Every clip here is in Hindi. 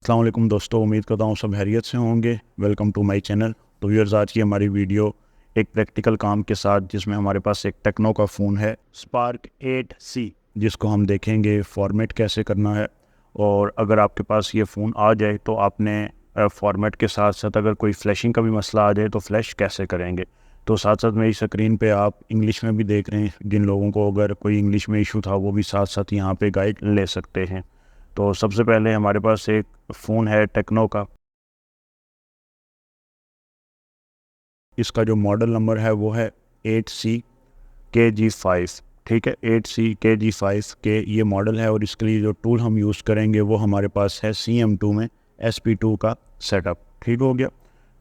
अस्सलाम वालेकुम दोस्तों, उम्मीद करता हूँ सब खैरियत से होंगे। Welcome to my channel. तो व्यूअर्स, आज की हमारी वीडियो एक प्रैक्टिकल काम के साथ, जिसमें हमारे पास एक टेक्नो का फ़ोन है स्पार्क 8C, जिसको हम देखेंगे फॉर्मेट कैसे करना है। और अगर आपके पास ये फ़ोन आ जाए तो आपने फॉर्मेट के साथ साथ अगर कोई फ्लैशिंग का भी मसला आ जाए तो फ्लैश कैसे करेंगे। तो साथ साथ मेरी स्क्रीन पे आप इंग्लिश में भी देख रहे हैं, जिन लोगों को अगर कोई इंग्लिश में इशू था वो भी साथ साथ यहाँ पे गाइड ले सकते हैं। तो सबसे पहले हमारे पास एक फ़ोन है टेक्नो का। इसका जो मॉडल नंबर है वो है 8C KG5। ठीक है, 8C KG5 के ये मॉडल है। और इसके लिए जो टूल हम यूज़ करेंगे वो हमारे पास है CM2 में SP2 का सेटअप। ठीक हो गया।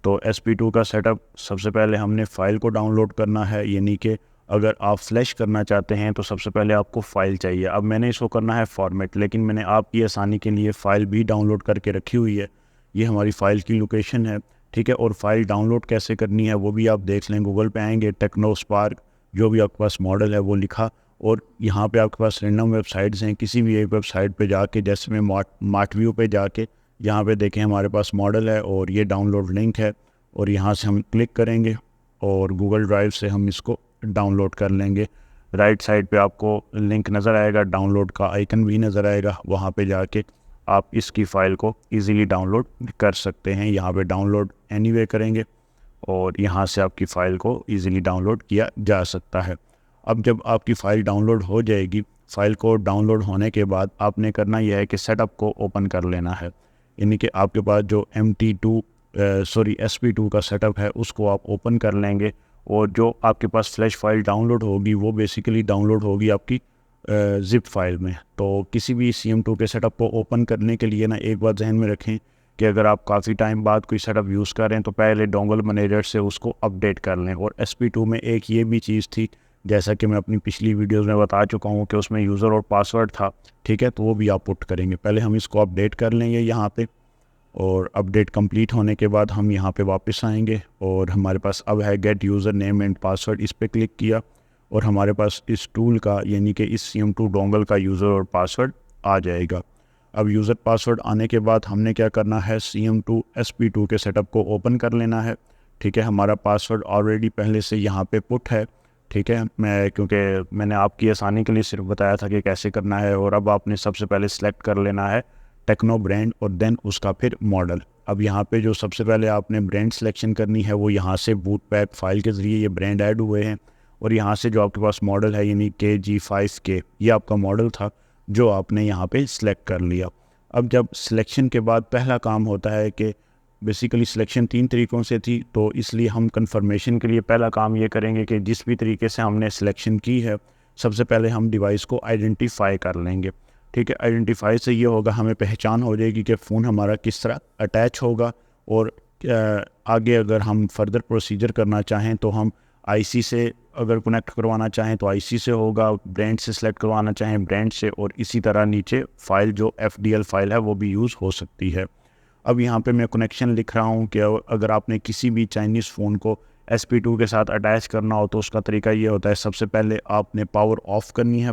तो SP2 का सेटअप सबसे पहले हमने फ़ाइल को डाउनलोड करना है, यानी कि अगर आप फ्लैश करना चाहते हैं तो सबसे पहले आपको फ़ाइल चाहिए। अब मैंने इसको करना है फॉर्मेट, लेकिन मैंने आपकी आसानी के लिए फ़ाइल भी डाउनलोड करके रखी हुई है। ये हमारी फ़ाइल की लोकेशन है। ठीक है, और फ़ाइल डाउनलोड कैसे करनी है वो भी आप देख लें। गूगल पे आएंगे, टेक्नो स्पार्क जो भी आपके पास मॉडल है वो लिखा, और यहाँ पे आपके पास रैंडम वेबसाइट्स हैं। किसी भी एक वेबसाइट पे जाके, जैसे मैं मार्ट व्यू पे जाके यहाँ पे देखें हमारे पास मॉडल है और ये डाउनलोड लिंक है, और यहाँ से हम क्लिक करेंगे और गूगल ड्राइव से हम इसको डाउनलोड कर लेंगे। राइट साइड पे आपको लिंक नज़र आएगा, डाउनलोड का आइकन भी नज़र आएगा। वहाँ पे जाके आप इसकी फ़ाइल को इजीली डाउनलोड कर सकते हैं। यहाँ पे डाउनलोड एनीवे करेंगे और यहाँ से आपकी फ़ाइल को इजीली डाउनलोड किया जा सकता है। अब जब आपकी फ़ाइल डाउनलोड हो जाएगी, फ़ाइल को डाउनलोड होने के बाद आपने करना यह है कि सेटअप को ओपन कर लेना है। यानी कि आपके पास जो SP2 का सेटअप है उसको आप ओपन कर लेंगे, और जो आपके पास फ्लैश फाइल डाउनलोड होगी वो बेसिकली डाउनलोड होगी आपकी ज़िप फाइल में। तो किसी भी CM2 के सेटअप को ओपन करने के लिए ना, एक बात जहन में रखें कि अगर आप काफ़ी टाइम बाद कोई सेटअप यूज़ कर रहे हैं तो पहले डोंगल मैनेजर से उसको अपडेट कर लें। और SP2 में एक ये भी चीज़ थी, जैसा कि मैं अपनी पिछली वीडियोस में बता चुका हूँ, कि उसमें यूज़र और पासवर्ड था। ठीक है, तो वो भी आप पुट करेंगे। पहले हम इसको अपडेट कर लेंगे यहाँ पे, और अपडेट कंप्लीट होने के बाद हम यहाँ पे वापस आएंगे और हमारे पास अब है gate user name and password. इस पर क्लिक किया और हमारे पास इस टूल का, यानी कि इस CM2 डोंगल का यूज़र और पासवर्ड आ जाएगा। अब यूज़र पासवर्ड आने के बाद हमने क्या करना है, CM2 SP2 के सेटअप को ओपन कर लेना है। ठीक है, हमारा पासवर्ड ऑलरेडी पहले से यहाँ पे पुट है। ठीक है, क्योंकि मैंने आपकी आसानी के लिए सिर्फ बताया था कि कैसे करना है। और अब आपने सबसे पहले सेलेक्ट कर लेना है टेक्नो ब्रांड और देन उसका फिर मॉडल। अब यहाँ पे जो सबसे पहले आपने ब्रांड सिलेक्शन करनी है वो यहाँ से बूट पैक फाइल के ज़रिए ये ब्रांड ऐड हुए हैं, और यहाँ से जो आपके पास मॉडल है यानी KG5K, ये आपका मॉडल था जो आपने यहाँ पे सिलेक्ट कर लिया। अब जब सिलेक्शन के बाद पहला काम होता है कि बेसिकली सिलेक्शन 3 तरीक़ों से थी, तो इसलिए हम कंफर्मेशन के लिए पहला काम ये करेंगे कि जिस भी तरीके से हमने सिलेक्शन की है, सबसे पहले हम डिवाइस को आइडेंटिफाई कर लेंगे। ठीक है, आइडेंटिफाई से ये होगा, हमें पहचान हो जाएगी कि फ़ोन हमारा किस तरह अटैच होगा। और आगे अगर हम फर्दर प्रोसीजर करना चाहें तो हम IC से अगर कनेक्ट करवाना चाहें तो IC से होगा, ब्रांड से सिलेक्ट करवाना चाहें ब्रांड से, और इसी तरह नीचे फ़ाइल जो FDL फ़ाइल है वो भी यूज़ हो सकती है। अब यहाँ पे मैं कनेक्शन लिख रहा हूँ कि अगर आपने किसी भी चाइनीज़ फ़ोन को SP2 के साथ अटैच करना हो तो उसका तरीका ये होता है, सबसे पहले आपने पावर ऑफ़ करनी है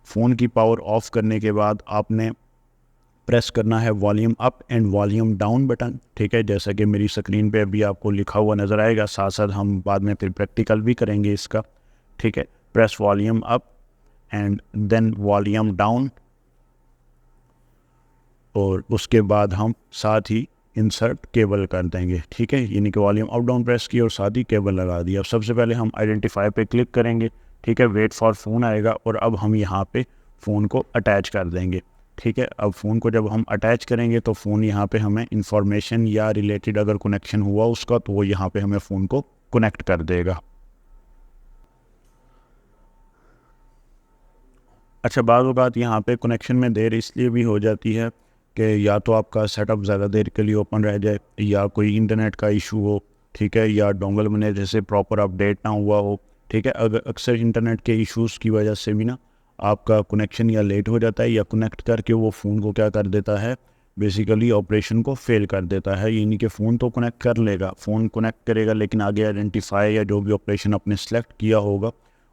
फ़ोन की पावर ऑफ़ करने के बाद आपने प्रेस करना है volume up and volume down button. ठीक है, जैसा कि मेरी स्क्रीन पे अभी आपको लिखा हुआ नज़र आएगा, साथ साथ हम बाद में फिर प्रैक्टिकल भी करेंगे इसका। ठीक है, press volume up and then volume down, और उसके बाद हम साथ ही इंसर्ट केबल कर देंगे। ठीक है, यानी कि वॉल्यूम अप डाउन प्रेस की और साथ ही केबल लगा दी। अब सबसे पहले हम आइडेंटिफाई पे क्लिक करेंगे। ठीक है, वेट फॉर फ़ोन आएगा और अब हम यहाँ पे फ़ोन को अटैच कर देंगे। ठीक है, अब फ़ोन को जब हम अटैच करेंगे तो फ़ोन यहाँ पे हमें इंफॉर्मेशन या रिलेटेड अगर कनेक्शन हुआ उसका, तो वो यहाँ पे हमें फ़ोन को कनेक्ट कर देगा। अच्छा, बाद वक़्त यहाँ पे कनेक्शन में देर इसलिए भी हो जाती है कि या तो आपका सेटअप ज़्यादा देर के लिए ओपन रह जाए, या कोई इंटरनेट का इशू हो। ठीक है, या डोंगल मैनेजर जैसे प्रॉपर अपडेट ना हुआ हो। ठीक है, अगर अक्सर इंटरनेट के इश्यूज़ की वजह से भी ना आपका कनेक्शन या लेट हो जाता है, या कनेक्ट करके वो फ़ोन को क्या कर देता है, बेसिकली ऑपरेशन को फेल कर देता है। यानी कि फ़ोन तो कनेक्ट कर लेगा, फ़ोन कनेक्ट करेगा, लेकिन आगे आइडेंटिफाई या जो भी ऑपरेशन आपने सेलेक्ट किया होगा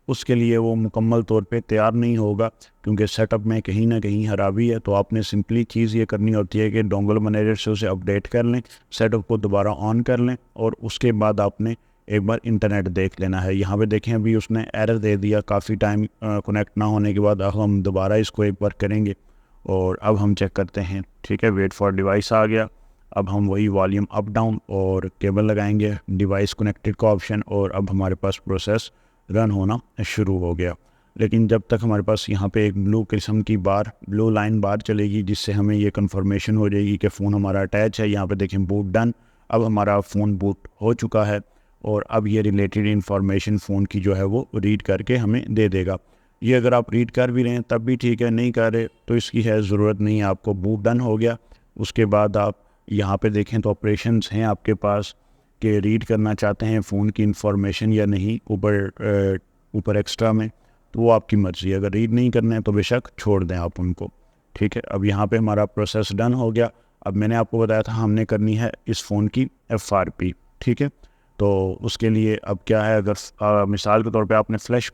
उसके लिए वो मुकम्मल तौर पे तैयार नहीं होगा, क्योंकि सेटअप में कहीं ना कहीं खराबी है। तो आपने सिंपली चीज़ ये करनी होती है कि डोंगल मैनेजर से उसे अपडेट कर लें, सेटअप को दोबारा ऑन कर लें, और उसके बाद आपने एक बार इंटरनेट देख लेना है। यहाँ पे देखें अभी उसने एरर दे दिया काफ़ी टाइम कनेक्ट ना होने के बाद। अब हम दोबारा इसको एक बार करेंगे और अब हम चेक करते हैं। ठीक है, वेट फॉर डिवाइस आ गया। अब हम वही वॉल्यूम अप डाउन और केबल लगाएंगे, डिवाइस कनेक्टेड का ऑप्शन, और अब हमारे पास प्रोसेस रन होना शुरू हो गया। लेकिन जब तक हमारे पास यहाँ पे एक ब्लू किस्म की बार, ब्लू लाइन बार चलेगी, जिससे हमें ये कंफर्मेशन हो जाएगी कि फ़ोन हमारा अटैच है। यहाँ पे देखें बूट डन, अब हमारा फ़ोन बूट हो चुका है, और अब ये रिलेटेड इन्फॉर्मेशन फ़ोन की जो है वो रीड करके हमें दे देगा। ये अगर आप रीड कर भी रहे हैं तब भी ठीक है, नहीं कर रहे तो इसकी है ज़रूरत नहीं है आपको। बूट डन हो गया, उसके बाद आप यहाँ पे देखें तो ऑपरेशंस हैं आपके पास कि रीड करना चाहते हैं फ़ोन की इंफॉर्मेशन या नहीं ऊपर एक्स्ट्रा में, तो वो आपकी मर्ज़ी है। अगर रीड नहीं करना है तो बेशक छोड़ दें आप उनको। ठीक है, अब यहाँ पे हमारा प्रोसेस डन हो गया। अब मैंने आपको बताया था हमने करनी है इस फ़ोन की FRP। ठीक है, तो उसके लिए अब क्या है, अगर मिसाल के तौर पे आपने फ़्लैश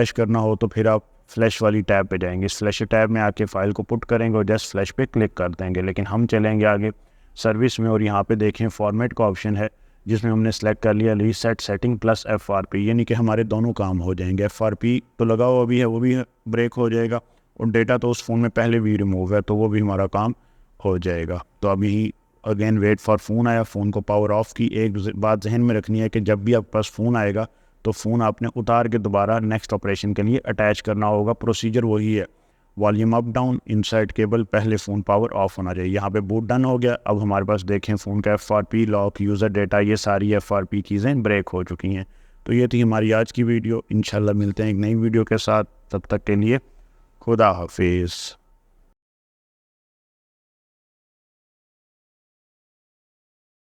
करना हो तो फिर आप फ़्लैश वाली टैब पे जाएंगे। इस फ़्लैश टैब में आके फ़ाइल को पुट करेंगे और जस्ट फ़्लैश पे क्लिक कर देंगे। लेकिन हम चलेंगे आगे सर्विस में, और यहाँ पे देखें फॉर्मेट का ऑप्शन है, जिसमें हमने सेलेक्ट कर लिया रीसेट सेटिंग प्लस FRP, यानी कि हमारे दोनों काम हो जाएंगे। FRP तो लगा हुआ भी है, वो भी ब्रेक हो जाएगा, और डेटा तो उस फ़ोन में पहले भी रिमूव है, तो वो भी हमारा काम हो जाएगा। तो अब यही अगेन वेट फॉर फ़ोन आया, फ़ोन को पावर ऑफ की। एक बात जहन में रखनी है कि जब भी आपके पास फ़ोन आएगा तो फ़ोन आपने उतार के दोबारा नेक्स्ट ऑपरेशन के लिए अटैच करना होगा। प्रोसीजर वही है, volume up down, inside cable, पहले फ़ोन पावर ऑफ होना चाहिए। यहाँ पे बूट डन हो गया। अब हमारे पास देखें फ़ोन का FRP, लॉक, यूज़र डेटा, ये सारी FRP चीज़ें ब्रेक हो चुकी हैं। तो ये थी हमारी आज की वीडियो। इंशाल्लाह मिलते हैं एक नई वीडियो के साथ, तब तक के लिए खुदा हाफिज़।